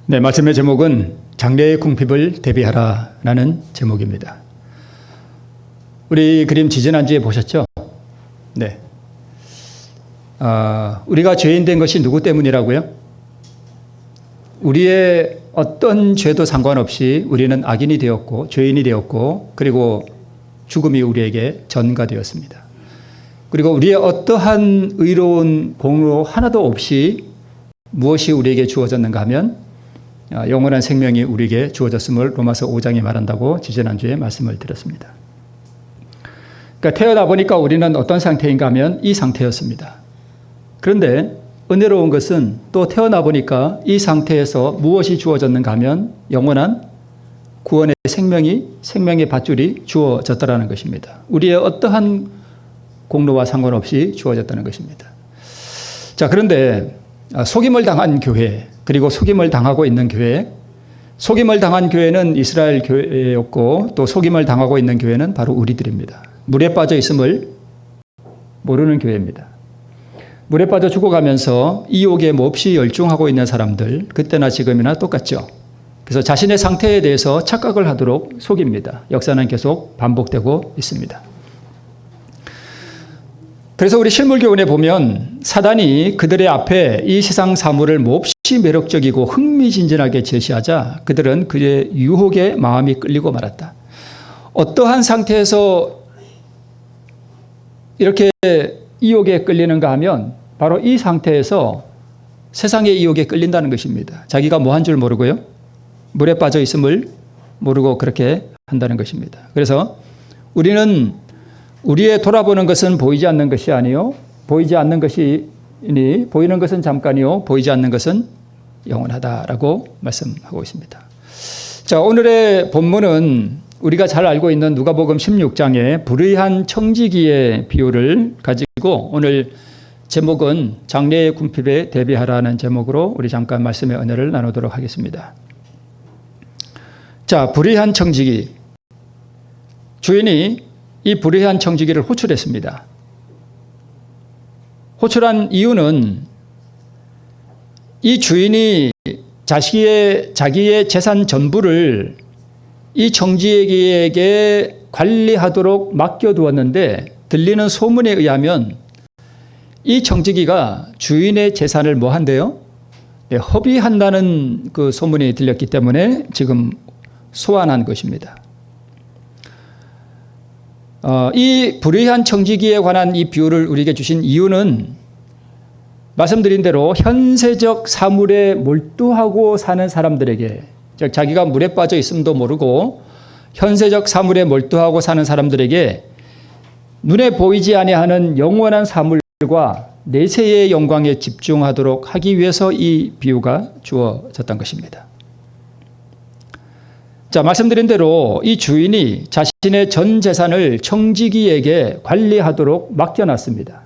네, 말씀의 제목은 장래의 궁핍을 대비하라라는 제목입니다. 우리 그림 지지난주에 보셨죠? 네. 우리가 죄인 된 것이 누구 때문이라고요? 우리의 어떤 죄도 상관없이 우리는 악인이 되었고 죄인이 되었고 그리고 죽음이 우리에게 전가되었습니다. 그리고 우리의 어떠한 의로운 공로 하나도 없이 무엇이 우리에게 주어졌는가 하면 영원한 생명이 우리에게 주어졌음을 로마서 5장이 말한다고 지지난주에 말씀을 드렸습니다. 그러니까 태어나 보니까 우리는 어떤 상태인가 하면 이 상태였습니다. 그런데 은혜로운 것은 또 태어나 보니까 이 상태에서 무엇이 주어졌는가 하면 영원한 구원의 생명의 밧줄이 주어졌다라는 것입니다. 우리의 어떠한 공로와 상관없이 주어졌다는 것입니다. 자, 그런데 속임을 당한 교회, 그리고 속임을 당하고 있는 교회, 속임을 당한 교회는 이스라엘 교회였고 또 속임을 당하고 있는 교회는 바로 우리들입니다. 물에 빠져 있음을 모르는 교회입니다. 물에 빠져 죽어가면서 이욕에 몹시 열중하고 있는 사람들, 그때나 지금이나 똑같죠. 그래서 자신의 상태에 대해서 착각을 하도록 속입니다. 역사는 계속 반복되고 있습니다. 그래서 우리 실물교훈에 보면 사단이 그들의 앞에 이 세상 사물을 몹시 매력적이고 흥미진진하게 제시하자 그들은 그의 유혹에 마음이 끌리고 말았다. 어떠한 상태에서 이렇게 이욕에 끌리는가 하면 바로 이 상태에서 세상의 이욕에 끌린다는 것입니다. 자기가 뭐 한 줄 모르고요. 물에 빠져 있음을 모르고 그렇게 한다는 것입니다. 그래서 우리는 우리의 돌아보는 것은 보이지 않는 것이 아니요 보이지 않는 것이니 보이는 것은 잠깐이요 보이지 않는 것은 영원하다라고 말씀하고 있습니다. 자, 오늘의 본문은 우리가 잘 알고 있는 누가복음 16장의 불의한 청지기의 비유를 가지고 오늘 제목은 장래의 궁핍에 대비하라는 제목으로 우리 잠깐 말씀의 은혜를 나누도록 하겠습니다. 자, 불의한 청지기. 주인이 이 불의한 청지기를 호출했습니다. 호출한 이유는 이 주인이 자기의 재산 전부를 이 청지기에게 관리하도록 맡겨두었는데 들리는 소문에 의하면 이 청지기가 주인의 재산을 뭐 한대요? 네, 허비한다는 그 소문이 들렸기 때문에 지금 소환한 것입니다. 이 불의한 청지기에 관한 이 비유를 우리에게 주신 이유는 말씀드린 대로 현세적 사물에 몰두하고 사는 사람들에게, 즉 자기가 물에 빠져 있음도 모르고 현세적 사물에 몰두하고 사는 사람들에게 눈에 보이지 아니하는 영원한 사물과 내세의 영광에 집중하도록 하기 위해서 이 비유가 주어졌던 것입니다. 자, 말씀드린 대로 이 주인이 자신의 전 재산을 청지기에게 관리하도록 맡겨놨습니다.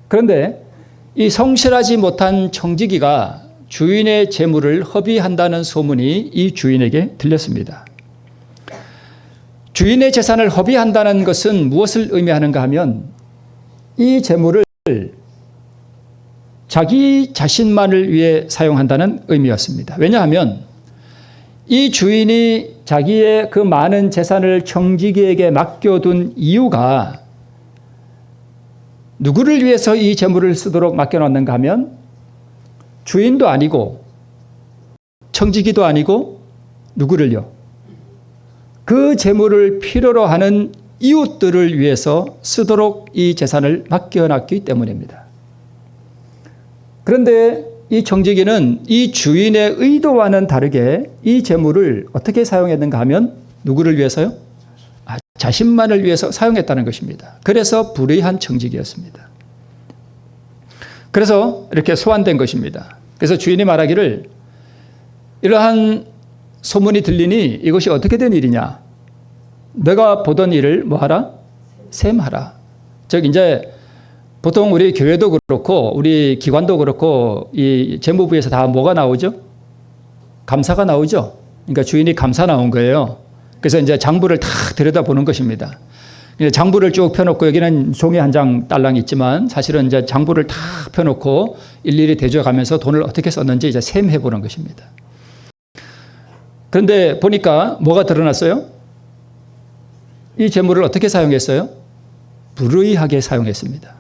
그런데 이 성실하지 못한 청지기가 주인의 재물을 허비한다는 소문이 이 주인에게 들렸습니다. 주인의 재산을 허비한다는 것은 무엇을 의미하는가 하면 이 재물을 자기 자신만을 위해 사용한다는 의미였습니다. 왜냐하면 이 주인이 자기의 그 많은 재산을 청지기에게 맡겨둔 이유가 누구를 위해서 이 재물을 쓰도록 맡겨놨는가 하면 주인도 아니고 청지기도 아니고 누구를요? 그 재물을 필요로 하는 이웃들을 위해서 쓰도록 이 재산을 맡겨놨기 때문입니다. 그런데 이 청지기는 이 주인의 의도와는 다르게 이 재물을 어떻게 사용했는가 하면 누구를 위해서요? 자신만을 위해서 사용했다는 것입니다. 그래서 불의한 청지기였습니다. 그래서 이렇게 소환된 것입니다. 그래서 주인이 말하기를 이러한 소문이 들리니 이것이 어떻게 된 일이냐? 내가 보던 일을 뭐하라? 셈하라. 즉 이제 보통 우리 교회도 그렇고 우리 기관도 그렇고 이 재무부에서 다 뭐가 나오죠? 감사가 나오죠. 그러니까 주인이 감사 나온 거예요. 그래서 이제 장부를 다 들여다보는 것입니다. 장부를 쭉 펴놓고 여기는 종이 한 장 딸랑 있지만 사실은 이제 장부를 다 펴놓고 일일이 대조해가면서 돈을 어떻게 썼는지 이제 셈해 보는 것입니다. 그런데 보니까 뭐가 드러났어요? 이 재물을 어떻게 사용했어요? 불의하게 사용했습니다.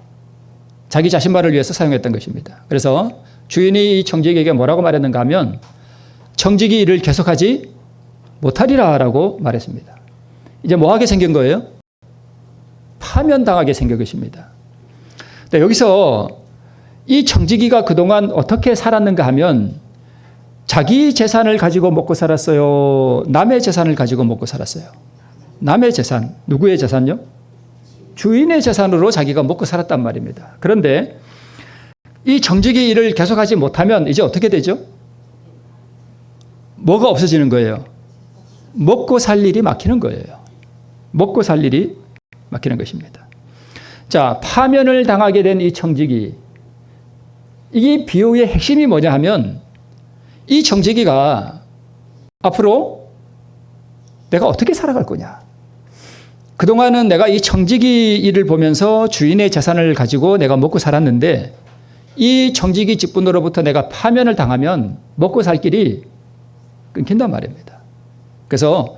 자기 자신만을 위해서 사용했던 것입니다. 그래서 주인이 이 청지기에게 뭐라고 말했는가 하면 청지기 일을 계속하지 못하리라라고 말했습니다. 이제 뭐하게 생긴 거예요? 파면당하게 생긴 것입니다. 여기서 이 청지기가 그동안 어떻게 살았는가 하면 자기 재산을 가지고 먹고 살았어요? 남의 재산을 가지고 먹고 살았어요? 남의 재산, 누구의 재산요? 주인의 재산으로 자기가 먹고 살았단 말입니다. 그런데 이 청지기 일을 계속하지 못하면 이제 어떻게 되죠? 뭐가 없어지는 거예요? 먹고 살 일이 막히는 거예요. 먹고 살 일이 막히는 것입니다. 자, 파면을 당하게 된 이 청지기. 이 비유의 핵심이 뭐냐 하면 이 청지기가 앞으로 내가 어떻게 살아갈 거냐. 그동안은 내가 이 청지기 일을 보면서 주인의 재산을 가지고 내가 먹고 살았는데 이 청지기 직분으로부터 내가 파면을 당하면 먹고 살 길이 끊긴단 말입니다. 그래서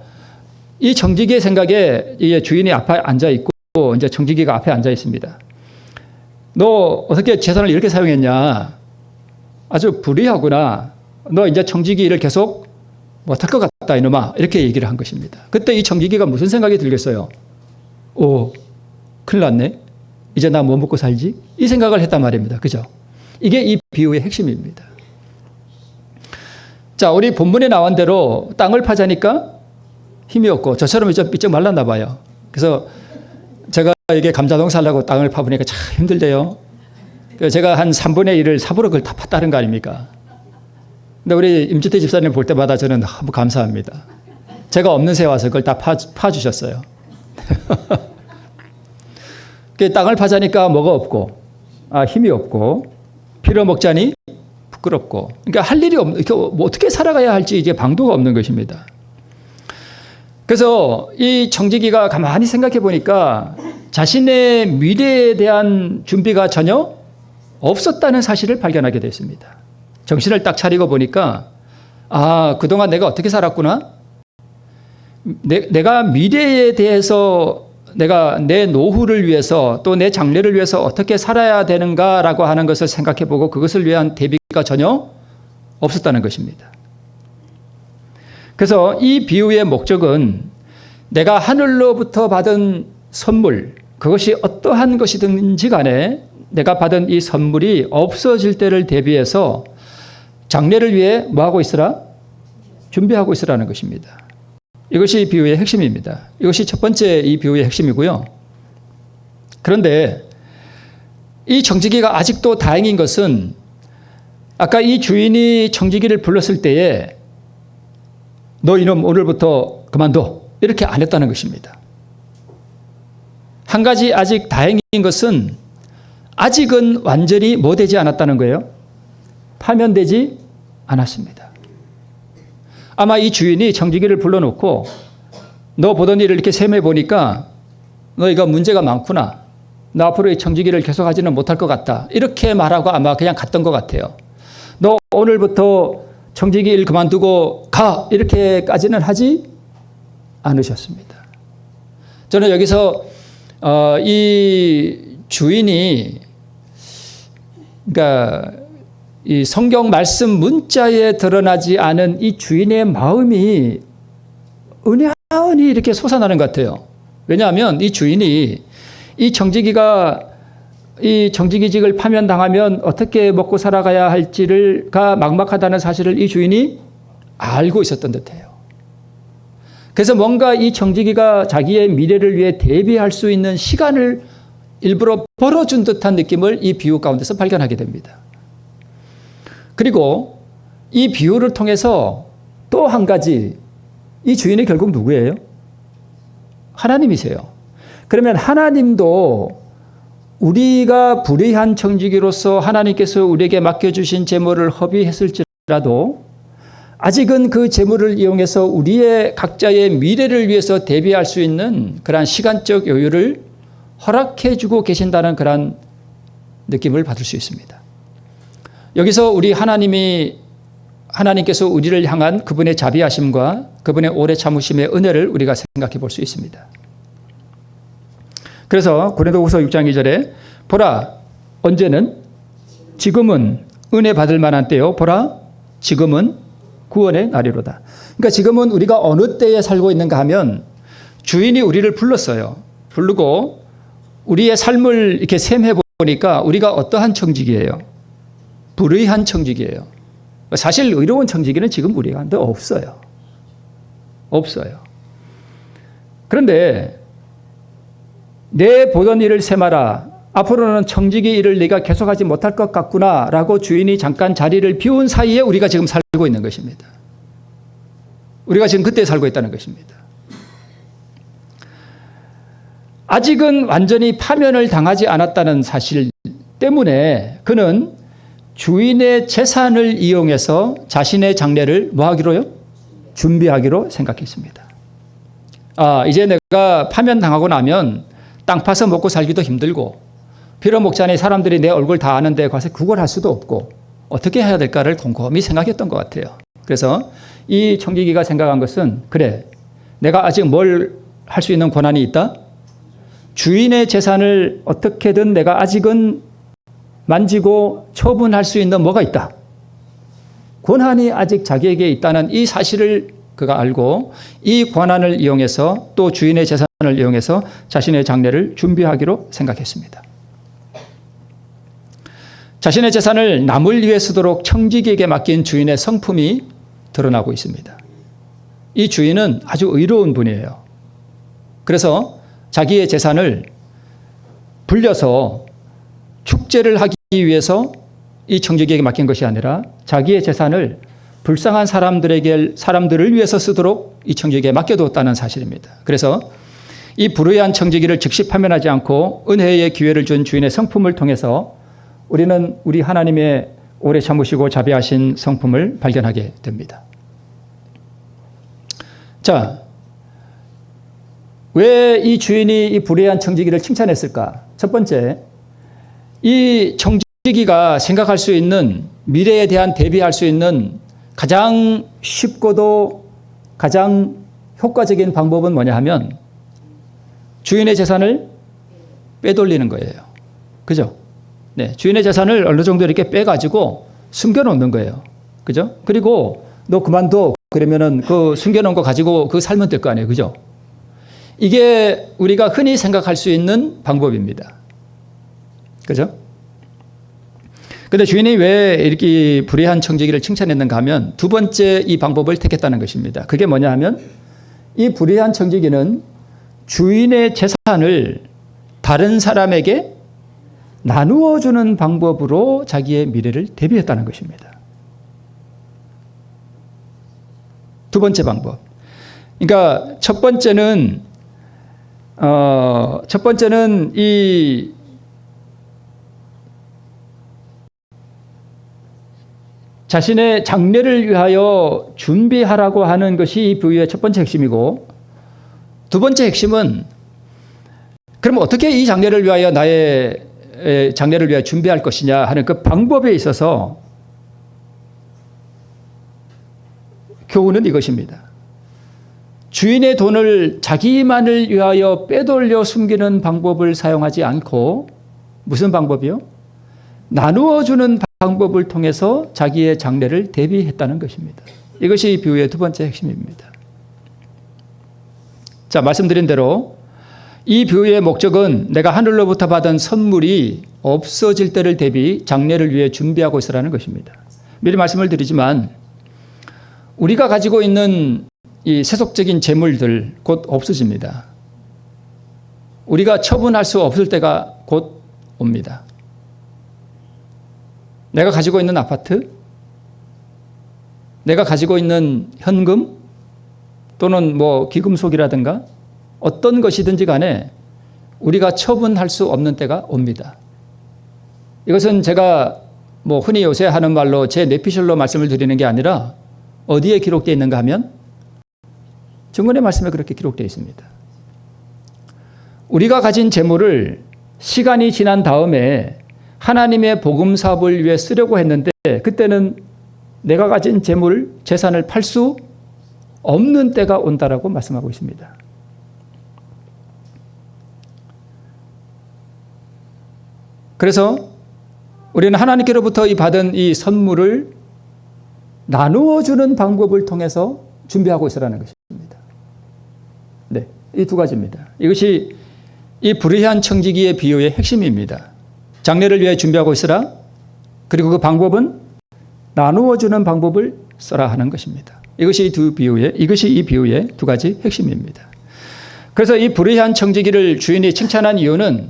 이 청지기의 생각에 이 주인이 앞에 앉아 있고 이제 청지기가 앞에 앉아 있습니다. 너 어떻게 재산을 이렇게 사용했냐? 아주 불의하구나. 너 이제 청지기 일을 계속 못할 것 같다 이놈아. 이렇게 얘기를 한 것입니다. 그때 이 청지기가 무슨 생각이 들겠어요? 오, 큰일 났네. 이제 나 뭐 먹고 살지? 이 생각을 했단 말입니다. 그죠? 이게 이 비유의 핵심입니다. 자, 우리 본문에 나온 대로 땅을 파자니까 힘이 없고 저처럼 좀 삐쩍 말랐나 봐요. 그래서 제가 이게 감자농사 하려고 땅을 파보니까 참 힘들대요. 그래서 제가 한 3분의 1을 삽으로 그걸 다 팠다는 거 아닙니까? 근데 우리 임주태 집사님 볼 때마다 저는 너무 감사합니다. 제가 없는 새 와서 그걸 다 파주셨어요. 땅을 파자니까 뭐가 없고, 힘이 없고, 빌어먹자니 부끄럽고, 그러니까 할 일이 없는, 뭐 어떻게 살아가야 할지 이제 방도가 없는 것입니다. 그래서 이 청지기가 가만히 생각해 보니까 자신의 미래에 대한 준비가 전혀 없었다는 사실을 발견하게 됐습니다. 정신을 딱 차리고 보니까, 그동안 내가 어떻게 살았구나? 내가 미래에 대해서 내가 내 노후를 위해서 또 내 장래를 위해서 어떻게 살아야 되는가라고 하는 것을 생각해 보고 그것을 위한 대비가 전혀 없었다는 것입니다. 그래서 이 비유의 목적은 내가 하늘로부터 받은 선물, 그것이 어떠한 것이든지 간에 내가 받은 이 선물이 없어질 때를 대비해서 장래를 위해 뭐하고 있으라? 준비하고 있으라는 것입니다. 이것이 비유의 핵심입니다. 이것이 첫 번째 이 비유의 핵심이고요. 그런데 이 청지기가 아직도 다행인 것은 아까 이 주인이 청지기를 불렀을 때에 너 이놈 오늘부터 그만둬 이렇게 안 했다는 것입니다. 한 가지 아직 다행인 것은 아직은 완전히 뭐 되지 않았다는 거예요? 파면되지 않았습니다. 아마 이 주인이 청지기를 불러놓고 너 보던 일을 이렇게 셈해 보니까 너희가 문제가 많구나. 너 앞으로 이 청지기를 계속하지는 못할 것 같다. 이렇게 말하고 아마 그냥 갔던 것 같아요. 너 오늘부터 청지기 일 그만두고 가. 이렇게까지는 하지 않으셨습니다. 저는 여기서 이 주인이 그러니까 이 성경 말씀 문자에 드러나지 않은 이 주인의 마음이 은연히 이렇게 솟아나는 것 같아요. 왜냐하면 이 주인이 이 청지기가 이 청지기직을 파면당하면 어떻게 먹고 살아가야 할지가 막막하다는 사실을 이 주인이 알고 있었던 듯해요. 그래서 뭔가 이 청지기가 자기의 미래를 위해 대비할 수 있는 시간을 일부러 벌어준 듯한 느낌을 이 비유 가운데서 발견하게 됩니다. 그리고 이 비유를 통해서 또 한 가지 이 주인이 결국 누구예요? 하나님이세요. 그러면 하나님도 우리가 불의한 청지기로서 하나님께서 우리에게 맡겨주신 재물을 허비했을지라도 아직은 그 재물을 이용해서 우리의 각자의 미래를 위해서 대비할 수 있는 그러한 시간적 여유를 허락해 주고 계신다는 그러한 느낌을 받을 수 있습니다. 여기서 우리 하나님께서 우리를 향한 그분의 자비하심과 그분의 오래 참으심의 은혜를 우리가 생각해 볼 수 있습니다. 그래서 고린도후서 6장 2절에 보라 언제는 지금은 은혜 받을 만한 때요 보라 지금은 구원의 날이로다. 그러니까 지금은 우리가 어느 때에 살고 있는가 하면 주인이 우리를 불렀어요. 부르고 우리의 삶을 이렇게 셈해 보니까 우리가 어떠한 청지기예요? 불의한 청지기예요. 사실 의로운 청지기는 지금 우리한테 없어요. 없어요. 그런데 내 보던 일을 세마라. 앞으로는 청지기 일을 네가 계속하지 못할 것 같구나 라고 주인이 잠깐 자리를 비운 사이에 우리가 지금 살고 있는 것입니다. 우리가 지금 그때 살고 있다는 것입니다. 아직은 완전히 파면을 당하지 않았다는 사실 때문에 그는 주인의 재산을 이용해서 자신의 장래를 뭐 하기로요? 준비하기로 생각했습니다. 이제 내가 파면당하고 나면 땅 파서 먹고 살기도 힘들고 빌어먹자니 사람들이 내 얼굴 다 아는데 가서 구걸할 수도 없고 어떻게 해야 될까를 곰곰이 생각했던 것 같아요. 그래서 이 청지기가 생각한 것은 그래 내가 아직 뭘 할 수 있는 권한이 있다? 주인의 재산을 어떻게든 내가 아직은 만지고 처분할 수 있는 뭐가 있다. 권한이 아직 자기에게 있다는 이 사실을 그가 알고 이 권한을 이용해서 또 주인의 재산을 이용해서 자신의 장래를 준비하기로 생각했습니다. 자신의 재산을 남을 위해 쓰도록 청지기에게 맡긴 주인의 성품이 드러나고 있습니다. 이 주인은 아주 의로운 분이에요. 그래서 자기의 재산을 불려서 축제를 하기 위해서 이 청지기에게 맡긴 것이 아니라 자기의 재산을 불쌍한 사람들을 위해서 쓰도록 이 청지기에게 맡겨두었다는 사실입니다. 그래서 이 불의한 청지기를 즉시 파면하지 않고 은혜의 기회를 준 주인의 성품을 통해서 우리는 우리 하나님의 오래 참으시고 자비하신 성품을 발견하게 됩니다. 자, 왜 이 주인이 이 불의한 청지기를 칭찬했을까? 첫 번째, 이 청지기가 생각할 수 있는 미래에 대한 대비할 수 있는 가장 쉽고도 가장 효과적인 방법은 뭐냐 하면 주인의 재산을 빼돌리는 거예요. 그죠? 네, 주인의 재산을 어느 정도 이렇게 빼가지고 숨겨놓는 거예요. 그죠? 그리고 너 그만둬. 그러면은 그 숨겨놓은 거 가지고 그 살면 될 거 아니에요. 그죠? 이게 우리가 흔히 생각할 수 있는 방법입니다. 그죠? 근데 주인이 왜 이렇게 불의한 청지기를 칭찬했는가 하면 두 번째 이 방법을 택했다는 것입니다. 그게 뭐냐 하면 이 불의한 청지기는 주인의 재산을 다른 사람에게 나누어 주는 방법으로 자기의 미래를 대비했다는 것입니다. 두 번째 방법. 그러니까 첫 번째는 이 자신의 장래를 위하여 준비하라고 하는 것이 이 비유의 첫 번째 핵심이고, 두 번째 핵심은 그럼 어떻게 이 장래를 위하여 나의 장래를 위하여 준비할 것이냐 하는 그 방법에 있어서 교훈은 이것입니다. 주인의 돈을 자기만을 위하여 빼돌려 숨기는 방법을 사용하지 않고 무슨 방법이요? 나누어 주는 방법을 통해서 자기의 장래를 대비했다는 것입니다. 이것이 이 비유의 두 번째 핵심입니다. 자, 말씀드린 대로 이 비유의 목적은 내가 하늘로부터 받은 선물이 없어질 때를 대비 장래를 위해 준비하고 있으라는 것입니다. 미리 말씀을 드리지만 우리가 가지고 있는 이 세속적인 재물들 곧 없어집니다. 우리가 처분할 수 없을 때가 곧 옵니다. 내가 가지고 있는 아파트, 내가 가지고 있는 현금 또는 뭐 귀금속이라든가 어떤 것이든지 간에 우리가 처분할 수 없는 때가 옵니다. 이것은 제가 뭐 흔히 요새 하는 말로 제 뇌피셜로 말씀을 드리는 게 아니라 어디에 기록되어 있는가 하면 증언의 말씀에 그렇게 기록되어 있습니다. 우리가 가진 재물을 시간이 지난 다음에 하나님의 복음 사업을 위해 쓰려고 했는데 그때는 내가 가진 재물, 재산을 팔 수 없는 때가 온다라고 말씀하고 있습니다. 그래서 우리는 하나님께로부터 받은 이 선물을 나누어 주는 방법을 통해서 준비하고 있으라는 것입니다. 네, 이 두 가지입니다. 이것이 이 불의한 청지기의 비유의 핵심입니다. 장례를 위해 준비하고 있으라. 그리고 그 방법은 나누어 주는 방법을 써라 하는 것입니다. 이것이 이 비유의 두 가지 핵심입니다. 그래서 이 불의한 청지기를 주인이 칭찬한 이유는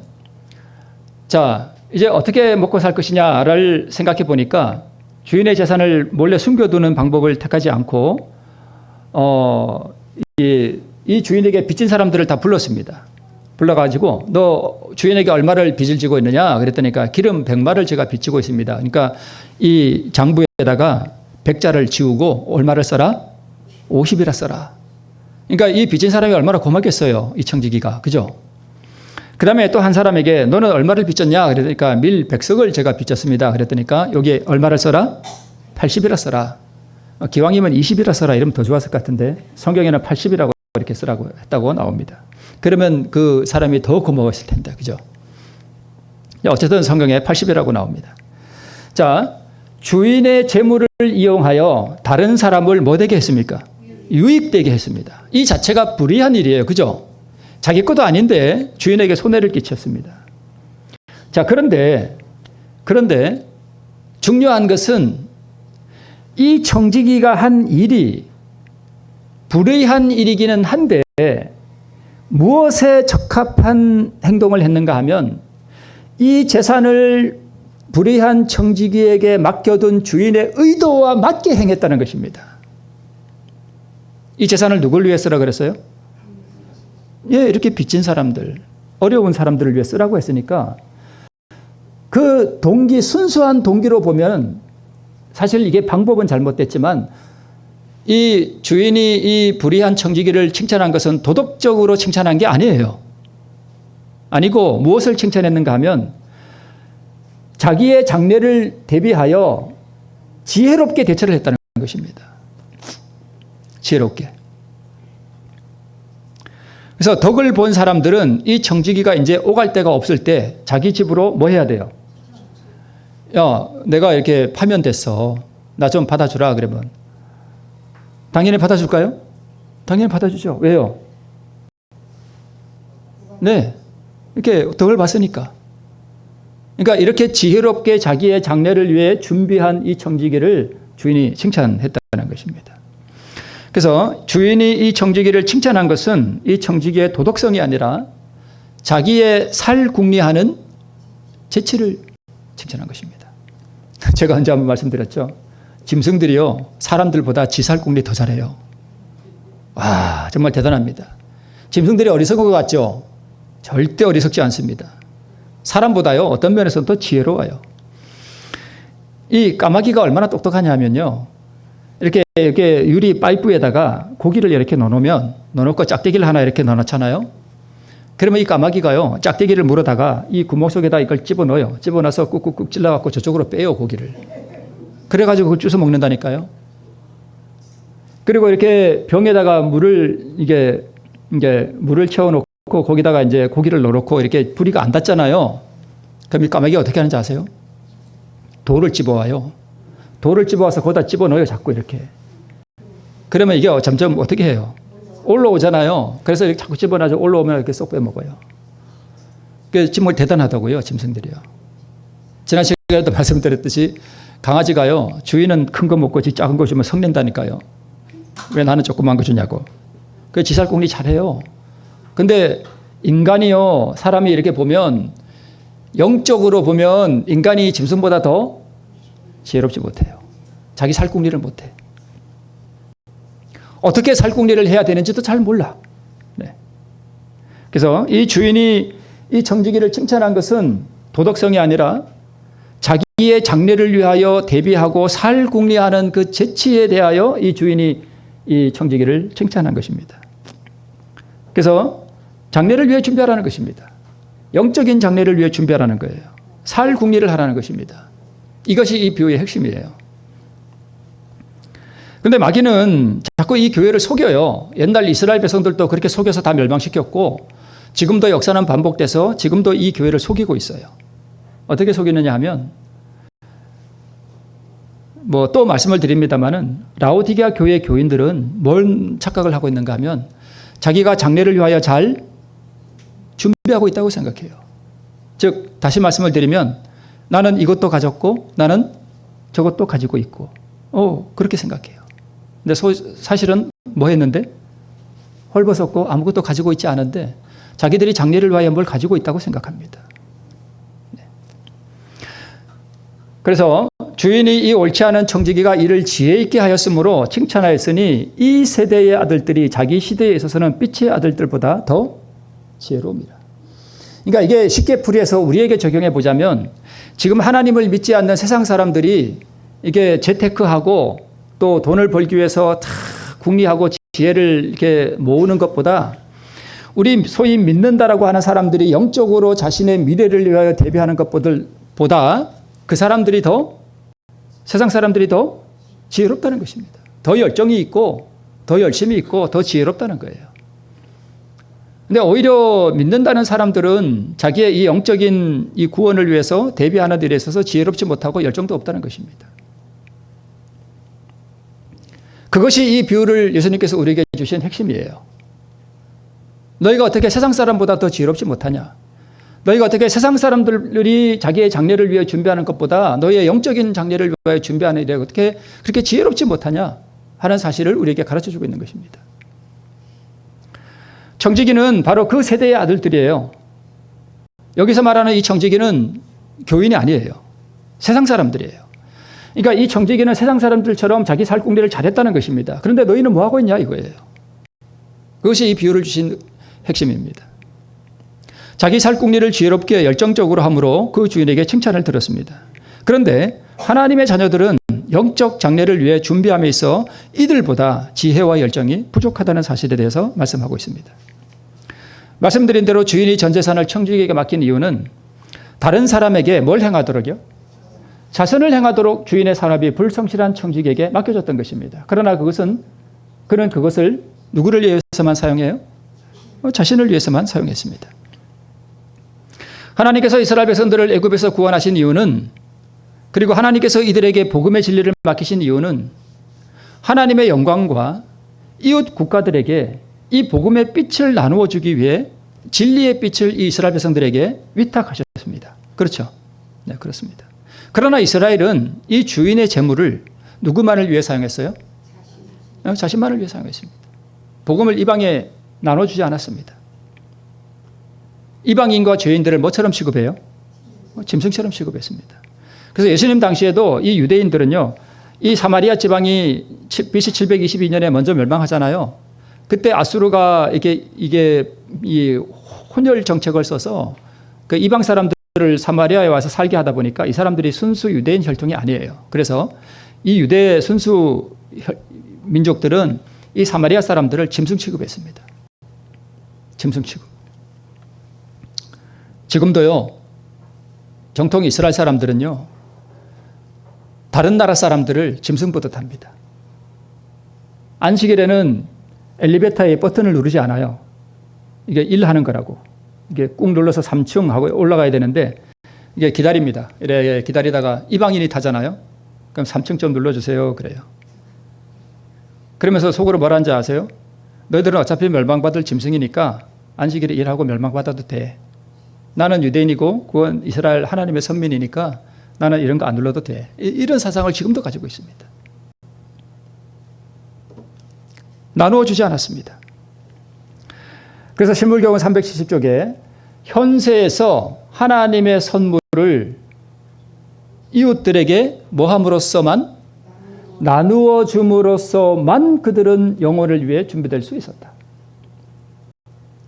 자, 이제 어떻게 먹고 살 것이냐를 생각해 보니까 주인의 재산을 몰래 숨겨두는 방법을 택하지 않고 이 주인에게 빚진 사람들을 다 불렀습니다. 불러가지고 너 주인에게 얼마를 빚을 지고 있느냐 그랬더니까 기름 100마를 제가 빚지고 있습니다. 그러니까 이 장부에다가 100자를 지우고 얼마를 써라? 50이라 써라. 그러니까 이 빚진 사람이 얼마나 고맙겠어요. 이 청지기가. 그죠? 그 다음에 또 한 사람에게 너는 얼마를 빚졌냐 그러니까 밀 100석을 제가 빚졌습니다. 그랬더니까 여기에 얼마를 써라? 80이라 써라. 기왕이면 20이라 써라 이러면 더 좋았을 것 같은데 성경에는 80이라고 이렇게 쓰라고 했다고 나옵니다. 그러면 그 사람이 더 고마웠을 텐데, 그죠? 어쨌든 성경에 80이라고 나옵니다. 자, 주인의 재물을 이용하여 다른 사람을 뭐 되게 했습니까? 유익되게 했습니다. 이 자체가 불의한 일이에요. 그죠? 자기 것도 아닌데 주인에게 손해를 끼쳤습니다. 자, 그런데 중요한 것은 이 청지기가 한 일이 불의한 일이기는 한데 무엇에 적합한 행동을 했는가 하면 이 재산을 불의한 청지기에게 맡겨둔 주인의 의도와 맞게 행했다는 것입니다. 이 재산을 누굴 위해 쓰라 그랬어요? 예, 이렇게 빚진 사람들, 어려운 사람들을 위해 쓰라고 했으니까 그 동기, 순수한 동기로 보면 사실 이게 방법은 잘못됐지만 이 주인이 이 불의한 청지기를 칭찬한 것은 도덕적으로 칭찬한 게 아니에요. 아니고 무엇을 칭찬했는가 하면 자기의 장래를 대비하여 지혜롭게 대처를 했다는 것입니다. 지혜롭게. 그래서 덕을 본 사람들은 이 청지기가 이제 오갈 데가 없을 때 자기 집으로 뭐 해야 돼요? 야, 내가 이렇게 파면됐어. 나 좀 받아주라. 그러면 당연히 받아줄까요? 당연히 받아주죠. 왜요? 네. 이렇게 덕을 봤으니까. 그러니까 이렇게 지혜롭게 자기의 장래를 위해 준비한 이 청지기를 주인이 칭찬했다는 것입니다. 그래서 주인이 이 청지기를 칭찬한 것은 이 청지기의 도덕성이 아니라 자기의 살궁리하는 재치를 칭찬한 것입니다. 제가 언제 한번 말씀드렸죠. 짐승들이요, 사람들보다 지 살궁리 더 잘해요. 와, 정말 대단합니다. 짐승들이 어리석은 것 같죠? 절대 어리석지 않습니다. 사람보다요, 어떤 면에서는 더 지혜로워요. 이 까마귀가 얼마나 똑똑하냐 하면요, 이렇게 유리 파이프에다가 고기를 이렇게 넣어놓고 짝대기를 하나 이렇게 넣어놓잖아요. 그러면 이 까마귀가요, 짝대기를 물어다가 이 구멍 속에다 이걸 집어넣어요. 집어넣어서 꾹꾹꾹 찔러갖고 저쪽으로 빼요, 고기를. 그래가지고 그걸 주워 먹는다니까요. 그리고 이렇게 병에다가 물을 채워놓고 거기다가 이제 고기를 넣어놓고 이렇게 불이가 안 닿잖아요. 그럼 이 까마귀가 어떻게 하는지 아세요? 돌을 집어와요. 돌을 집어와서 거기다 집어넣어요, 자꾸 이렇게. 그러면 이게 점점 어떻게 해요? 올라오잖아요. 그래서 이렇게 자꾸 집어넣어서 올라오면 이렇게 쏙 빼먹어요. 그래서 정말 대단하다고요, 짐승들이요. 지난 시간에도 말씀드렸듯이 강아지가요, 주인은 큰 거 먹고 지 작은 거 주면 성낸다니까요. 왜 나는 조그만 거 주냐고. 그 지살궁리 잘해요. 근데 인간이요, 사람이 이렇게 보면, 영적으로 보면 인간이 짐승보다 더 지혜롭지 못해요. 자기 살궁리를 못해. 어떻게 살궁리를 해야 되는지도 잘 몰라. 네. 그래서 이 주인이 이 청지기를 칭찬한 것은 도덕성이 아니라 자기의 자기의 장래를 위하여 대비하고 살궁리하는 그 재치에 대하여 이 주인이 이 청지기를 칭찬한 것입니다. 그래서 장래를 위해 준비하라는 것입니다. 영적인 장래를 위해 준비하라는 거예요. 살궁리를 하라는 것입니다. 이것이 이 비유의 핵심이에요. 그런데 마귀는 자꾸 이 교회를 속여요. 옛날 이스라엘 백성들도 그렇게 속여서 다 멸망시켰고 지금도 역사는 반복돼서 지금도 이 교회를 속이고 있어요. 어떻게 속이느냐 하면 뭐 또 말씀을 드립니다마는 라오디게아 교회 교인들은 뭘 착각을 하고 있는가 하면 자기가 장래를 위하여 잘 준비하고 있다고 생각해요. 즉 다시 말씀을 드리면 나는 이것도 가졌고 나는 저것도 가지고 있고 그렇게 생각해요. 근데 사실은 뭐 했는데 헐벗었고 아무것도 가지고 있지 않은데 자기들이 장래를 위하여 뭘 가지고 있다고 생각합니다. 네. 그래서 주인이 이 옳지 않은 청지기가 이를 지혜 있게 하였으므로 칭찬하였으니 이 세대의 아들들이 자기 시대에 있어서는 빛의 아들들보다 더 지혜로움이라. 그러니까 이게 쉽게 풀이해서 우리에게 적용해 보자면 지금 하나님을 믿지 않는 세상 사람들이 이게 재테크하고 또 돈을 벌기 위해서 다 궁리하고 지혜를 이렇게 모으는 것보다 우리 소위 믿는다라고 하는 사람들이 영적으로 자신의 미래를 위하여 대비하는 것보다 그 사람들이 세상 사람들이 더 지혜롭다는 것입니다. 더 열정이 있고 더 열심히 있고 더 지혜롭다는 거예요. 근데 오히려 믿는다는 사람들은 자기의 이 영적인 이 구원을 위해서 대비하는 일에 있어서 지혜롭지 못하고 열정도 없다는 것입니다. 그것이 이 비유를 예수님께서 우리에게 주신 핵심이에요. 너희가 어떻게 세상 사람보다 더 지혜롭지 못하냐? 너희가 어떻게 세상 사람들이 자기의 장래를 위해 준비하는 것보다 너희의 영적인 장래를 위해 준비하는 일에 어떻게 그렇게 지혜롭지 못하냐 하는 사실을 우리에게 가르쳐주고 있는 것입니다. 청지기는 바로 그 세대의 아들들이에요. 여기서 말하는 이 청지기는 교인이 아니에요. 세상 사람들이에요. 그러니까 이 청지기는 세상 사람들처럼 자기 살궁리를 잘했다는 것입니다. 그런데 너희는 뭐하고 있냐 이거예요. 그것이 이 비유를 주신 핵심입니다. 자기 살궁리를 지혜롭게 열정적으로 함으로 그 주인에게 칭찬을 들었습니다. 그런데 하나님의 자녀들은 영적 장래를 위해 준비함에 있어 이들보다 지혜와 열정이 부족하다는 사실에 대해서 말씀하고 있습니다. 말씀드린 대로 주인이 전 재산을 청지기에게 맡긴 이유는 다른 사람에게 뭘 행하도록요? 자선을 행하도록 주인의 산업이 불성실한 청지기에게 맡겨졌던 것입니다. 그러나 그는 그것을 누구를 위해서만 사용해요? 자신을 위해서만 사용했습니다. 하나님께서 이스라엘 백성들을 애굽에서 구원하신 이유는 그리고 하나님께서 이들에게 복음의 진리를 맡기신 이유는 하나님의 영광과 이웃 국가들에게 이 복음의 빛을 나누어 주기 위해 진리의 빛을 이 이스라엘 백성들에게 위탁하셨습니다. 그렇죠? 네, 그렇습니다. 그러나 이스라엘은 이 주인의 재물을 누구만을 위해 사용했어요? 자신만을 위해 사용했습니다. 복음을 이방에 나눠주지 않았습니다. 이방인과 죄인들을 뭐처럼 취급해요? 짐승처럼 취급했습니다. 그래서 예수님 당시에도 이 유대인들은요, 이 사마리아 지방이 BC 722년에 먼저 멸망하잖아요. 그때 아수르가 이게 이 혼혈 정책을 써서 그 이방 사람들을 사마리아에 와서 살게 하다 보니까 이 사람들이 순수 유대인 혈통이 아니에요. 그래서 이 유대 순수 민족들은 이 사마리아 사람들을 짐승 취급했습니다. 짐승 취급. 지금도요, 정통 이스라엘 사람들은요, 다른 나라 사람들을 짐승 보듯 합니다. 안식일에는 엘리베이터의 버튼을 누르지 않아요. 이게 일하는 거라고. 이게 꾹 눌러서 3층 하고 올라가야 되는데, 이게 기다립니다. 이래 기다리다가 이방인이 타잖아요. 그럼 3층 좀 눌러주세요. 그래요. 그러면서 속으로 뭐라는지 아세요? 너희들은 어차피 멸망받을 짐승이니까 안식일에 일하고 멸망받아도 돼. 나는 유대인이고 구원 이스라엘 하나님의 선민이니까 나는 이런 거 안 눌러도 돼. 이런 사상을 지금도 가지고 있습니다. 나누어 주지 않았습니다. 그래서 신물경은 370쪽에 현세에서 하나님의 선물을 이웃들에게 뭐함으로써만? 나누어 줌으로써만 그들은 영혼을 위해 준비될 수 있었다.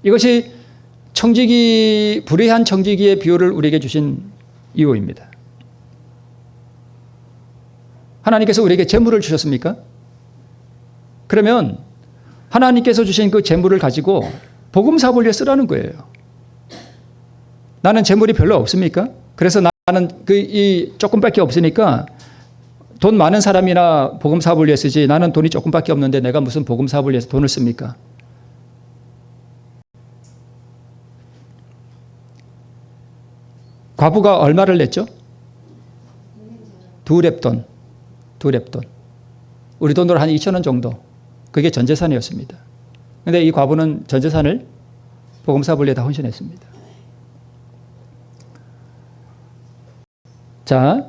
이것이 불의한 청지기의 비유를 우리에게 주신 이유입니다. 하나님께서 우리에게 재물을 주셨습니까? 그러면 하나님께서 주신 그 재물을 가지고 복음 사업을 위해 쓰라는 거예요. 나는 재물이 별로 없습니까? 그래서 나는 이 조금밖에 없으니까 돈 많은 사람이나 복음 사업을 위해 쓰지, 나는 돈이 조금밖에 없는데 내가 무슨 복음 사업을 위해서 돈을 씁니까? 과부가 얼마를 냈죠? 2렙돈. 우리 돈으로 한 2,000원 정도. 그게 전 재산이었습니다. 그런데 이 과부는 전 재산을 복음 사업을 위해 다 헌신했습니다. 자,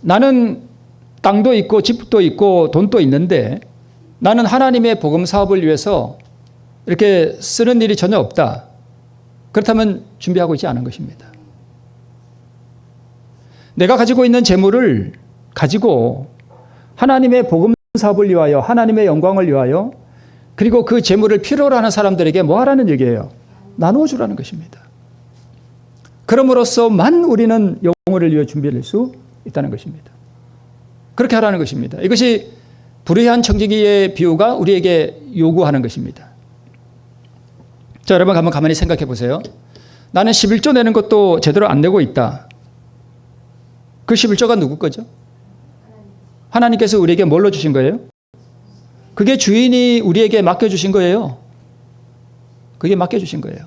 나는 땅도 있고 집도 있고 돈도 있는데 나는 하나님의 복음 사업을 위해서 이렇게 쓰는 일이 전혀 없다. 그렇다면 준비하고 있지 않은 것입니다. 내가 가지고 있는 재물을 가지고 하나님의 복음 사업을 위하여, 하나님의 영광을 위하여, 그리고 그 재물을 필요로 하는 사람들에게 뭐 하라는 얘기예요? 나누어 주라는 것입니다. 그럼으로써만 우리는 영혼을 위해 준비할 수 있다는 것입니다. 그렇게 하라는 것입니다. 이것이 불의한 청지기의 비유가 우리에게 요구하는 것입니다. 자, 여러분 한번 가만히 생각해 보세요. 나는 11조 내는 것도 제대로 안 내고 있다. 그 11조가 누구 거죠? 하나님께서 우리에게 뭘로 주신 거예요? 그게 주인이 우리에게 맡겨주신 거예요. 그게 맡겨주신 거예요.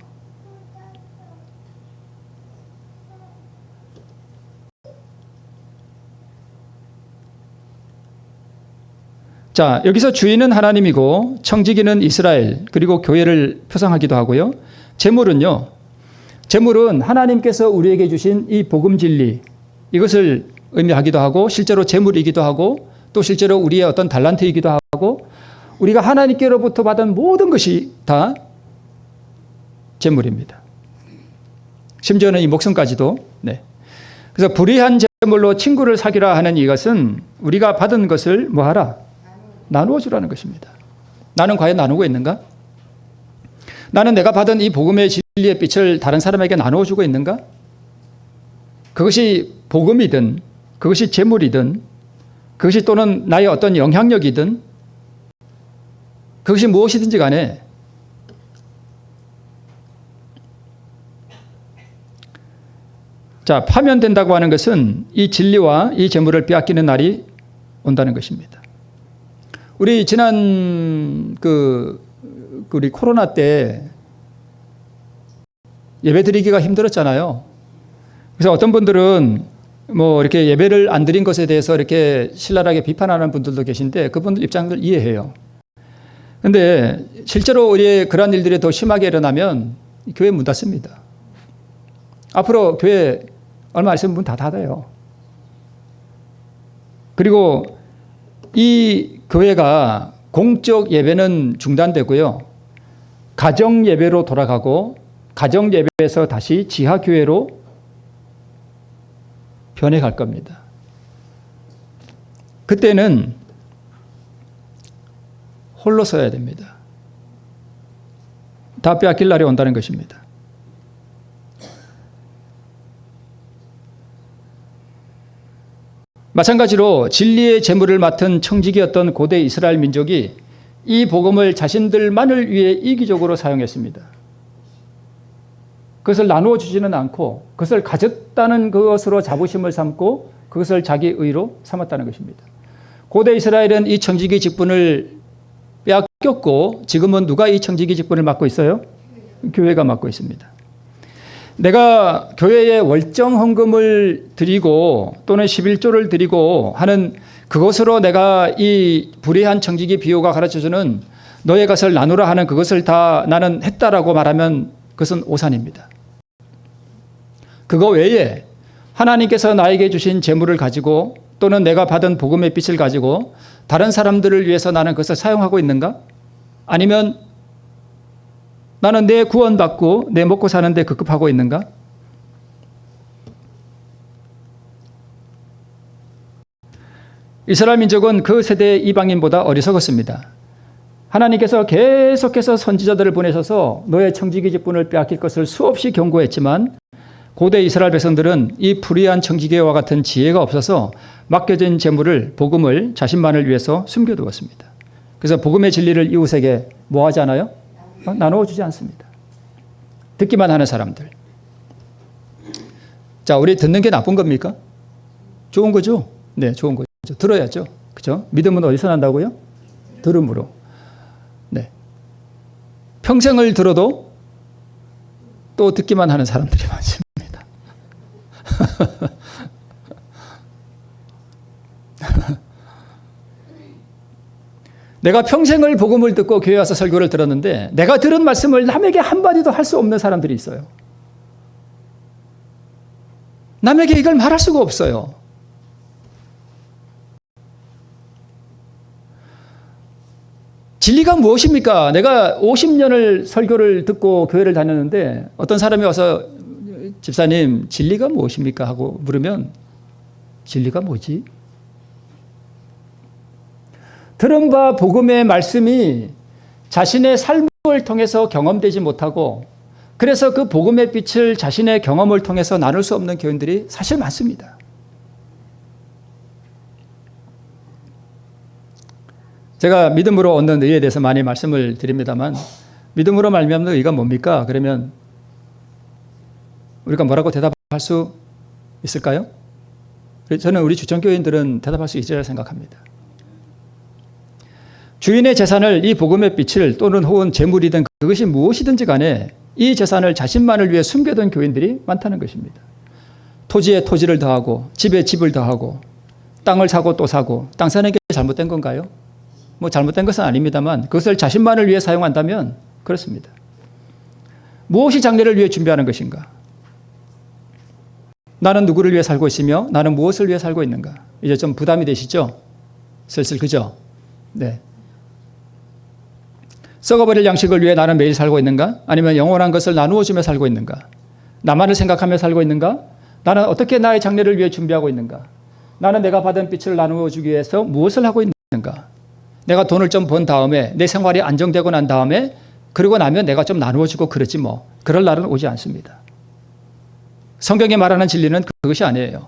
자, 여기서 주인은 하나님이고 청지기는 이스라엘, 그리고 교회를 표상하기도 하고요. 재물은요. 재물은 하나님께서 우리에게 주신 이 복음 진리, 이것을 의미하기도 하고, 실제로 재물이기도 하고, 또 실제로 우리의 어떤 달란트이기도 하고, 우리가 하나님께로부터 받은 모든 것이 다 재물입니다. 심지어는 이 목숨까지도. 네. 그래서 불의한 재물로 친구를 사귀라 하는 이것은 우리가 받은 것을 뭐하라? 나누어 주라는 것입니다. 나는 과연 나누고 있는가? 나는 내가 받은 이 복음의 진리의 빛을 다른 사람에게 나누어 주고 있는가? 그것이 복음이든, 그것이 재물이든, 그것이 또는 나의 어떤 영향력이든, 그것이 무엇이든지 간에 자, 파면된다고 하는 것은 이 진리와 이 재물을 빼앗기는 날이 온다는 것입니다. 우리 지난 우리 코로나 때 예배 드리기가 힘들었잖아요. 그래서 어떤 분들은 뭐 이렇게 예배를 안 드린 것에 대해서 이렇게 신랄하게 비판하는 분들도 계신데 그분들 입장을 이해해요. 그런데 실제로 우리의 그러한 일들이 더 심하게 일어나면 교회 문 닫습니다. 앞으로 교회 얼마 안 있으면 문 다 닫아요. 그리고 이 교회가 공적 예배는 중단되고요. 가정 예배로 돌아가고, 가정 예배에서 다시 지하 교회로 변해갈 겁니다. 그때는 홀로 서야 됩니다. 다 빼앗길 날이 온다는 것입니다. 마찬가지로 진리의 재물을 맡은 청지기였던 고대 이스라엘 민족이 이 복음을 자신들만을 위해 이기적으로 사용했습니다. 그것을 나누어 주지는 않고 그것을 가졌다는 것으로 자부심을 삼고 그것을 자기 의로 삼았다는 것입니다. 고대 이스라엘은 이 청지기 직분을 빼앗겼고 지금은 누가 이 청지기 직분을 맡고 있어요? 교회가 맡고 있습니다. 내가 교회에 월정 헌금을 드리고 또는 11조를 드리고 하는 그것으로 내가 이 불의한 청지기 비유가 가르쳐주는 너의 것을 나누라 하는 그것을 다 나는 했다라고 말하면 그것은 오산입니다. 그거 외에 하나님께서 나에게 주신 재물을 가지고 또는 내가 받은 복음의 빛을 가지고 다른 사람들을 위해서 나는 그것을 사용하고 있는가? 아니면 나는 내 구원받고 내 먹고 사는데 급급하고 있는가? 이스라엘 민족은 그 세대의 이방인보다 어리석었습니다. 하나님께서 계속해서 선지자들을 보내셔서 너의 청지기 직분을 빼앗길 것을 수없이 경고했지만 고대 이스라엘 백성들은 이 불의한 청지기와 같은 지혜가 없어서 맡겨진 재물을, 복음을 자신만을 위해서 숨겨두었습니다. 그래서 복음의 진리를 이웃에게 뭐 하지 않아요? 나누어 주지 않습니다. 듣기만 하는 사람들. 자, 우리 듣는 게 나쁜 겁니까? 좋은 거죠? 네, 좋은 거죠. 들어야죠. 그죠? 믿음은 어디서 난다고요? 들음으로. 네. 평생을 들어도 또 듣기만 하는 사람들이 많습니다. 내가 평생을 복음을 듣고 교회 와서 설교를 들었는데 내가 들은 말씀을 남에게 한마디도 할 수 없는 사람들이 있어요. 남에게 이걸 말할 수가 없어요. 진리가 무엇입니까? 내가 50년을 설교를 듣고 교회를 다녔는데 어떤 사람이 와서 집사님, 진리가 무엇입니까? 하고 물으면 진리가 뭐지? 들은 바 복음의 말씀이 자신의 삶을 통해서 경험되지 못하고 그래서 그 복음의 빛을 자신의 경험을 통해서 나눌 수 없는 교인들이 사실 많습니다. 제가 믿음으로 얻는 의에 대해서 많이 말씀을 드립니다만 믿음으로 말미암는 의가 뭡니까? 그러면 우리가 뭐라고 대답할 수 있을까요? 저는 우리 주천교인들은 대답할 수 있으리라 생각합니다. 주인의 재산을, 이 복음의 빛을 또는 혹은 재물이든 그것이 무엇이든지 간에 이 재산을 자신만을 위해 숨겨둔 교인들이 많다는 것입니다. 토지에 토지를 더하고 집에 집을 더하고 땅을 사고 또 사고 땅 사는 게 잘못된 건가요? 뭐 잘못된 것은 아닙니다만 그것을 자신만을 위해 사용한다면 그렇습니다. 무엇이 장래를 위해 준비하는 것인가? 나는 누구를 위해 살고 있으며 나는 무엇을 위해 살고 있는가? 이제 좀 부담이 되시죠? 슬슬 그죠? 네. 썩어버릴 양식을 위해 나는 매일 살고 있는가? 아니면 영원한 것을 나누어 주며 살고 있는가? 나만을 생각하며 살고 있는가? 나는 어떻게 나의 장래를 위해 준비하고 있는가? 나는 내가 받은 빛을 나누어 주기 위해서 무엇을 하고 있는가? 내가 돈을 좀 번 다음에 내 생활이 안정되고 난 다음에 그러고 나면 내가 좀 나누어 주고 그러지 뭐. 그럴 날은 오지 않습니다. 성경이 말하는 진리는 그것이 아니에요.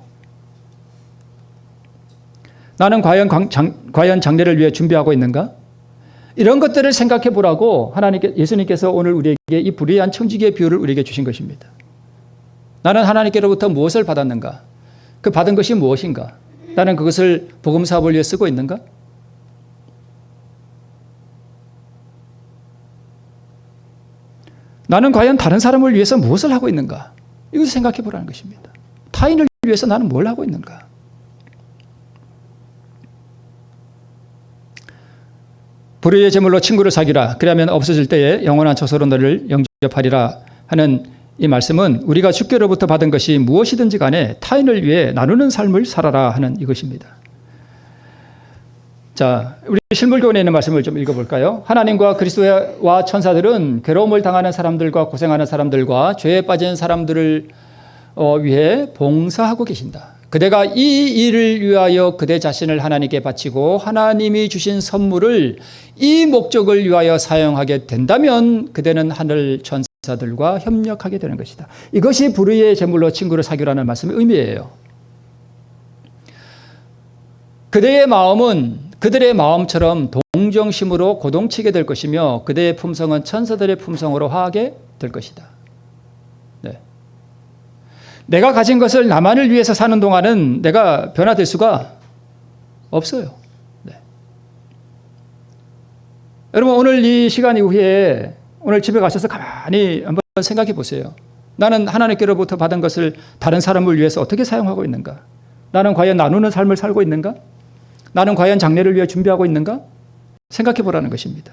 나는 과연 장래를 위해 준비하고 있는가? 이런 것들을 생각해 보라고 예수님께서 오늘 우리에게 이 불의한 청지기의 비유를 우리에게 주신 것입니다. 나는 하나님께로부터 무엇을 받았는가? 그 받은 것이 무엇인가? 나는 그것을 복음 사업을 위해 쓰고 있는가? 나는 과연 다른 사람을 위해서 무엇을 하고 있는가? 이것을 생각해 보라는 것입니다. 타인을 위해서 나는 뭘 하고 있는가? 불의의 제물로 친구를 사귀라. 그러면 없어질 때에 영원한 처소로 너를 영접하리라 하는 이 말씀은 우리가 주께로부터 받은 것이 무엇이든지 간에 타인을 위해 나누는 삶을 살아라 하는 이것입니다. 자, 우리 실물교훈에 있는 말씀을 좀 읽어볼까요? 하나님과 그리스도와 천사들은 괴로움을 당하는 사람들과 고생하는 사람들과 죄에 빠진 사람들을 위해 봉사하고 계신다. 그대가 이 일을 위하여 그대 자신을 하나님께 바치고 하나님이 주신 선물을 이 목적을 위하여 사용하게 된다면 그대는 하늘 천사들과 협력하게 되는 것이다. 이것이 불의의 제물로 친구를 사귀라는 말씀의 의미예요. 그대의 마음은 그들의 마음처럼 동정심으로 고동치게 될 것이며 그대의 품성은 천사들의 품성으로 화하게 될 것이다. 네. 내가 가진 것을 나만을 위해서 사는 동안은 내가 변화될 수가 없어요. 네. 여러분 오늘 이 시간 이후에 오늘 집에 가셔서 가만히 한번 생각해 보세요. 나는 하나님께로부터 받은 것을 다른 사람을 위해서 어떻게 사용하고 있는가? 나는 과연 나누는 삶을 살고 있는가? 나는 과연 장래를 위해 준비하고 있는가? 생각해 보라는 것입니다.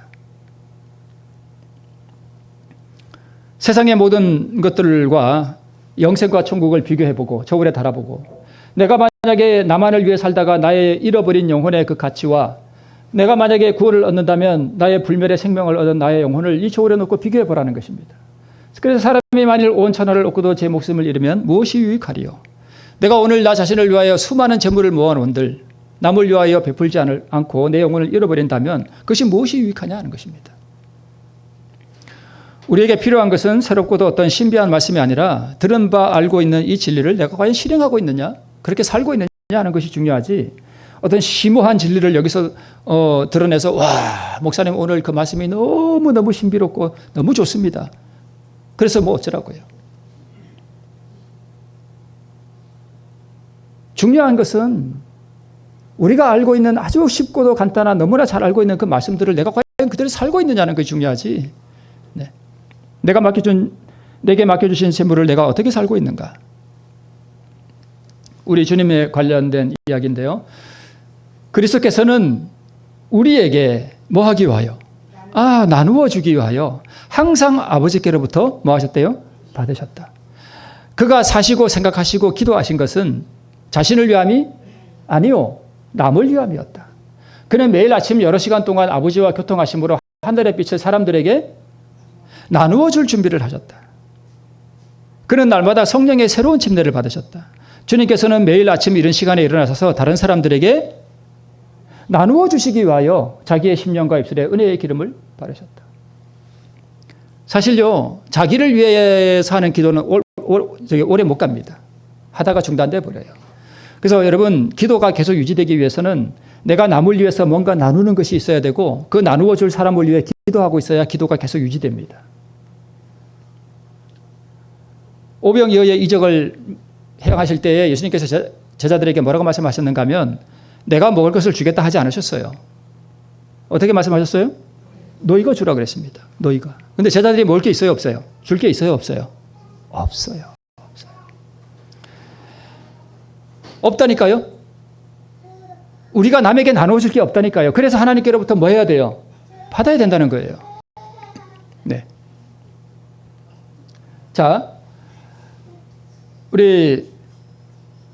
세상의 모든 것들과 영생과 천국을 비교해보고 저울에 달아보고 내가 만약에 나만을 위해 살다가 나의 잃어버린 영혼의 그 가치와 내가 만약에 구원을 얻는다면 나의 불멸의 생명을 얻은 나의 영혼을 이 저울에 놓고 비교해보라는 것입니다. 그래서 사람이 만일 온 천하를 얻고도 제 목숨을 잃으면 무엇이 유익하리요? 내가 오늘 나 자신을 위하여 수많은 재물을 모아놓은들 남을 위하여 베풀지 않고 내 영혼을 잃어버린다면 그것이 무엇이 유익하냐 하는 것입니다. 우리에게 필요한 것은 새롭고도 어떤 신비한 말씀이 아니라 들은 바 알고 있는 이 진리를 내가 과연 실행하고 있느냐, 그렇게 살고 있느냐 하는 것이 중요하지, 어떤 심오한 진리를 여기서 드러내서 와, 목사님 오늘 그 말씀이 너무너무 신비롭고 너무 좋습니다, 그래서 뭐 어쩌라고요. 중요한 것은 우리가 알고 있는 아주 쉽고도 간단한, 너무나 잘 알고 있는 그 말씀들을 내가 과연 그대로 살고 있느냐는 것이 중요하지. 네. 내게 맡겨주신 재물을 내가 어떻게 살고 있는가. 우리 주님에 관련된 이야기인데요. 그리스도께서는 우리에게 뭐 하기 위하여? 나누어 주기 위하여 항상 아버지께로부터 뭐 하셨대요? 받으셨다. 그가 사시고 생각하시고 기도하신 것은 자신을 위함이 아니요, 남을 위함이었다. 그는 매일 아침 여러 시간 동안 아버지와 교통하심으로 하늘의 빛을 사람들에게 나누어 줄 준비를 하셨다. 그는 날마다 성령의 새로운 침례를 받으셨다. 주님께서는 매일 아침 이런 시간에 일어나셔서 다른 사람들에게 나누어 주시기 위하여 자기의 심령과 입술에 은혜의 기름을 바르셨다. 사실요, 자기를 위해서 하는 기도는 오래 못 갑니다. 하다가 중단돼 버려요. 그래서 여러분, 기도가 계속 유지되기 위해서는 내가 남을 위해서 뭔가 나누는 것이 있어야 되고, 그 나누어 줄 사람을 위해 기도하고 있어야 기도가 계속 유지됩니다. 오병이어의 이적을 행하실 때에 예수님께서 제자들에게 뭐라고 말씀하셨는가 하면, 내가 먹을 것을 주겠다 하지 않으셨어요. 어떻게 말씀하셨어요? 너희가 주라 그랬습니다. 너희가. 근데 제자들이 먹을 게 있어요, 없어요? 줄 게 있어요, 없어요? 없어요. 없다니까요? 우리가 남에게 나눠줄 게 없다니까요. 그래서 하나님께로부터 뭐 해야 돼요? 받아야 된다는 거예요. 네. 자, 우리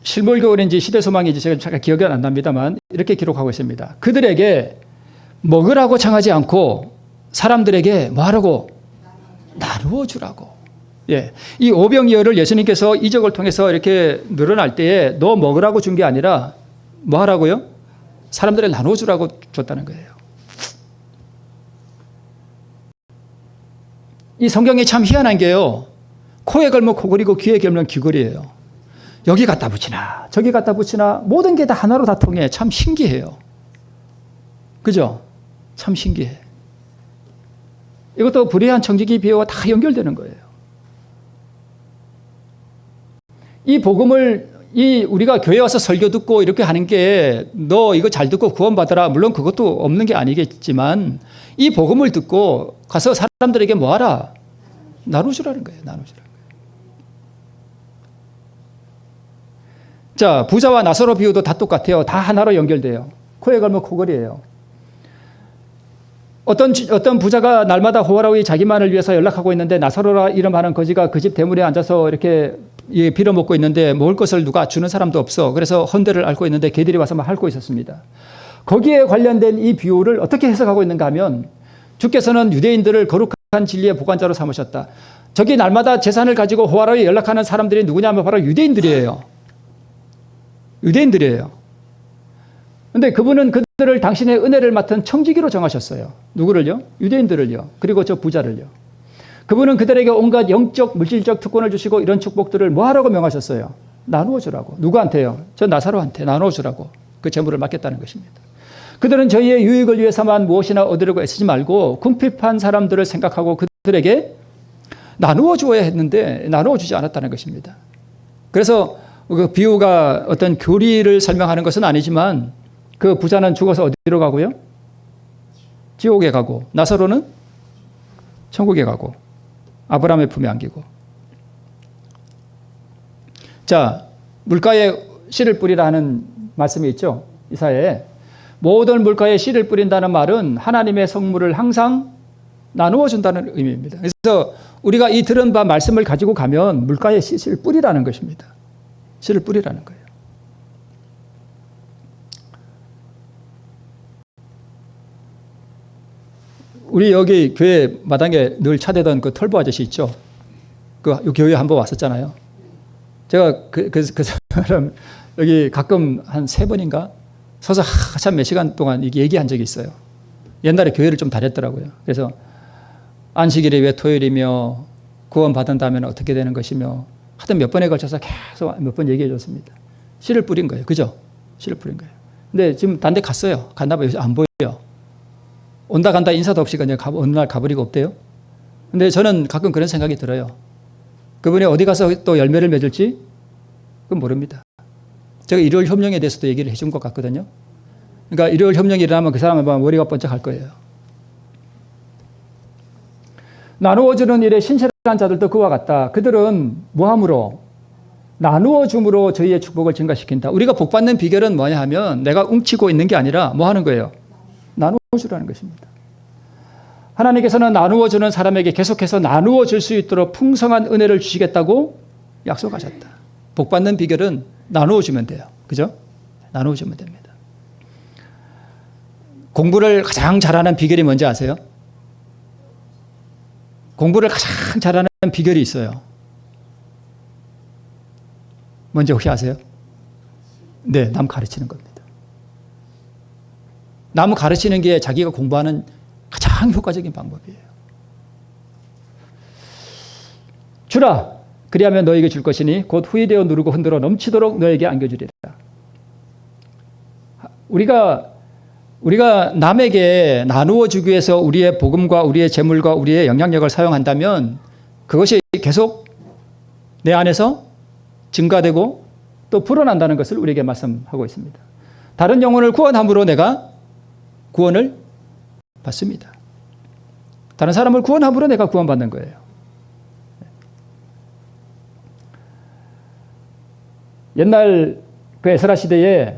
실물교원인지 시대소망인지 제가 잠깐 기억이 안 납니다만 이렇게 기록하고 있습니다. 그들에게 먹으라고 청하지 않고 사람들에게 뭐 하라고? 나누어 주라고. 예. 이 오병이어를 예수님께서 이적을 통해서 이렇게 늘어날 때에 너 먹으라고 준 게 아니라 뭐 하라고요? 사람들에 나누어 주라고 줬다는 거예요. 이 성경이 참 희한한 게요. 코에 걸면 코걸이고 귀에 걸면 귀걸이에요. 여기 갖다 붙이나 저기 갖다 붙이나 모든 게 다 하나로 다 통해. 참 신기해요. 그죠? 참 신기해. 이것도 불의한 청지기 비유와 다 연결되는 거예요. 이 복음을 우리가 교회 와서 설교 듣고 이렇게 하는 게 너 이거 잘 듣고 구원받아라. 물론 그것도 없는 게 아니겠지만 이 복음을 듣고 가서 사람들에게 뭐 하라? 나눠주라는 거예요. 나눠주라는 거예요. 자, 부자와 나사로 비유도 다 똑같아요. 다 하나로 연결돼요. 코에 걸면 코걸이에요. 어떤 부자가 날마다 호화로이 자기만을 위해서 연락하고 있는데 나사로라 이름하는 거지가 그 집 대문에 앉아서 이렇게 빌어먹고 있는데 먹을 것을 누가 주는 사람도 없어. 그래서 헌대를 앓고 있는데 개들이 와서 막 핥고 있었습니다. 거기에 관련된 이 비유를 어떻게 해석하고 있는가 하면 주께서는 유대인들을 거룩한 진리의 보관자로 삼으셨다. 저기 날마다 재산을 가지고 호화로이 연락하는 사람들이 누구냐면 바로 유대인들이에요. 유대인들이에요. 그런데 그분은 그들을 당신의 은혜를 맡은 청지기로 정하셨어요. 누구를요? 유대인들을요. 그리고 저 부자를요. 그분은 그들에게 온갖 영적, 물질적 특권을 주시고 이런 축복들을 뭐 하라고 명하셨어요? 나누어 주라고. 누구한테요? 저 나사로한테 나누어 주라고. 그 재물을 맡겼다는 것입니다. 그들은 저희의 유익을 위해서만 무엇이나 얻으려고 애쓰지 말고 궁핍한 사람들을 생각하고 그들에게 나누어 주어야 했는데 나누어 주지 않았다는 것입니다. 그래서 그 비유가 어떤 교리를 설명하는 것은 아니지만 그 부자는 죽어서 어디로 가고요? 지옥에 가고 나사로는 천국에 가고 아브라함의 품에 안기고. 자, 물가에 씨를 뿌리라 하는 말씀이 있죠. 이사야에. 모든 물가에 씨를 뿌린다는 말은 하나님의 성물을 항상 나누어 준다는 의미입니다. 그래서 우리가 이 들은 바 말씀을 가지고 가면 물가에 씨를 뿌리라는 것입니다. 씨를 뿌리라는 거예요. 우리 여기 교회 마당에 늘 차대던 그 털보 아저씨 있죠? 그 교회 한번 왔었잖아요. 제가 그 사람 여기 가끔 한 3번인가 서서 한참 몇 시간 동안 얘기한 적이 있어요. 옛날에 교회를 좀 다녔더라고요. 그래서 안식일이 왜 토요일이며 구원받은 다음에는 어떻게 되는 것이며 하여튼 몇 번에 걸쳐서 계속 몇 번 얘기해 줬습니다. 씨를 뿌린 거예요. 그죠? 씨를 뿌린 거예요. 근데 지금 딴 데 갔어요. 갔나 봐요. 안 보여요. 온다 간다 인사도 없이 그냥 어느 날 가버리고 없대요. 근데 저는 가끔 그런 생각이 들어요. 그분이 어디 가서 또 열매를 맺을지 그건 모릅니다. 제가 일요일 협령에 대해서도 얘기를 해준 것 같거든요. 그러니까 일요일 협령이 일어나면 그 사람은 머리가 번쩍할 거예요. 나누어주는 일에 신실한 자들도 그와 같다. 그들은 뭐함으로? 나누어 줌으로 저희의 축복을 증가시킨다. 우리가 복받는 비결은 뭐냐 하면 내가 웅치고 있는 게 아니라 뭐 하는 거예요? 나누어 주라는 것입니다. 하나님께서는 나누어 주는 사람에게 계속해서 나누어 줄 수 있도록 풍성한 은혜를 주시겠다고 약속하셨다. 복받는 비결은 나누어 주면 돼요. 그죠? 나누어 주면 됩니다. 공부를 가장 잘하는 비결이 뭔지 아세요? 공부를 가장 잘하는 비결이 있어요. 뭔지 혹시 아세요? 네, 남 가르치는 겁니다. 남 가르치는 게 자기가 공부하는 가장 효과적인 방법이에요. 주라, 그리하면 너에게 줄 것이니 곧 후이 되어 누르고 흔들어 넘치도록 너에게 안겨주리라. 우리가 남에게 나누어 주기 위해서 우리의 복음과 우리의 재물과 우리의 영향력을 사용한다면 그것이 계속 내 안에서 증가되고 또 불어난다는 것을 우리에게 말씀하고 있습니다. 다른 영혼을 구원함으로 내가 구원을 받습니다. 다른 사람을 구원함으로 내가 구원받는 거예요. 옛날 그 에스라 시대에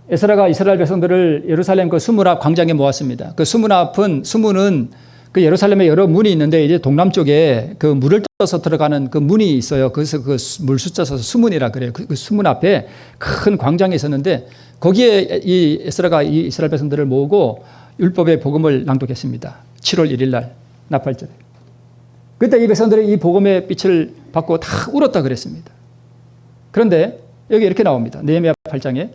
에스라가 이스라엘 백성들을 예루살렘 그 수문 앞 광장에 모았습니다. 그 수문은 그 예루살렘에 여러 문이 있는데 이제 동남 쪽에 그 물을 떠서 들어가는 그 문이 있어요. 그래서 그 물 숫자 써서 수문이라 그래요. 그 수문 앞에 큰 광장이 있었는데 거기에 이 에스라가 이 이스라엘 백성들을 모으고 율법의 복음을 낭독했습니다. 7월 1일 날 나팔절에. 그때 이 백성들이 이 복음의 빛을 받고 다 울었다 그랬습니다. 그런데 여기 이렇게 나옵니다. 느헤미야 8장에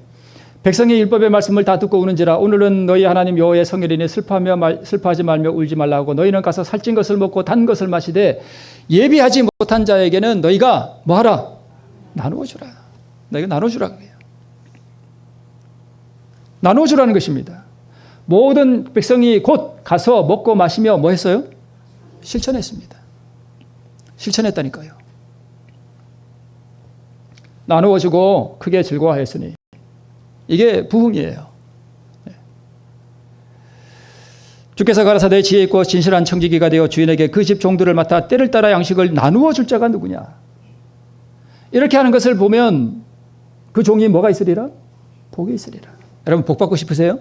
백성이 율법의 말씀을 다 듣고 우는지라 오늘은 너희 하나님 여호와의 성일이니 슬퍼하지 말며 울지 말라 하고 너희는 가서 살찐 것을 먹고 단 것을 마시되 예비하지 못한 자에게는 너희가 뭐하라? 나누어 주라. 너희가 나누어 주라 그래요. 나누어 주라는 것입니다. 모든 백성이 곧 가서 먹고 마시며 뭐 했어요? 실천했습니다. 실천했다니까요. 나누어 주고 크게 즐거워하였으니 이게 부흥이에요. 주께서 가라사대 지혜 있고 진실한 청지기가 되어 주인에게 그 집 종들을 맡아 때를 따라 양식을 나누어 줄 자가 누구냐. 이렇게 하는 것을 보면 그 종이 뭐가 있으리라? 복이 있으리라. 여러분 복 받고 싶으세요?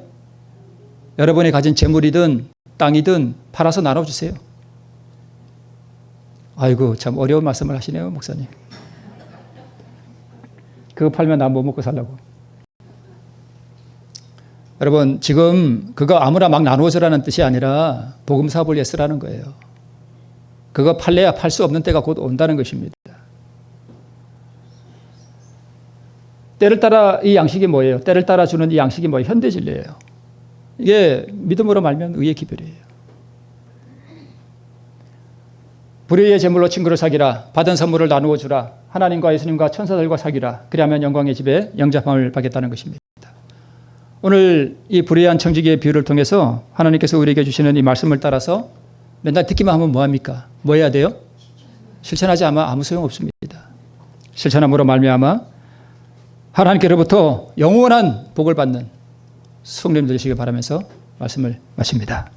여러분이 가진 재물이든 땅이든 팔아서 나눠주세요. 아이고 참 어려운 말씀을 하시네요 목사님. 그거 팔면 나 뭐 먹고 살라고. 여러분 지금 그거 아무나 막 나누어주라는 뜻이 아니라 복음 사업을 위해 쓰라는 거예요. 그거 팔래야 팔 수 없는 때가 곧 온다는 것입니다. 때를 따라 이 양식이 뭐예요? 때를 따라 주는 이 양식이 뭐예요? 현대진리예요. 이게 믿음으로 말면 의의 기별이에요. 불의의 제물로 친구를 사귀라. 받은 선물을 나누어 주라. 하나님과 예수님과 천사들과 사귀라. 그리하면 영광의 집에 영접함을 받겠다는 것입니다. 오늘 이 불의한 청지기의 비유를 통해서 하나님께서 우리에게 주시는 이 말씀을 따라서 맨날 듣기만 하면 뭐합니까? 뭐 해야 돼요? 실천하지 않으면 아무 소용없습니다. 실천함으로 말미암아 하나님께로부터 영원한 복을 받는 성도님 되시길 바라면서 말씀을 마칩니다.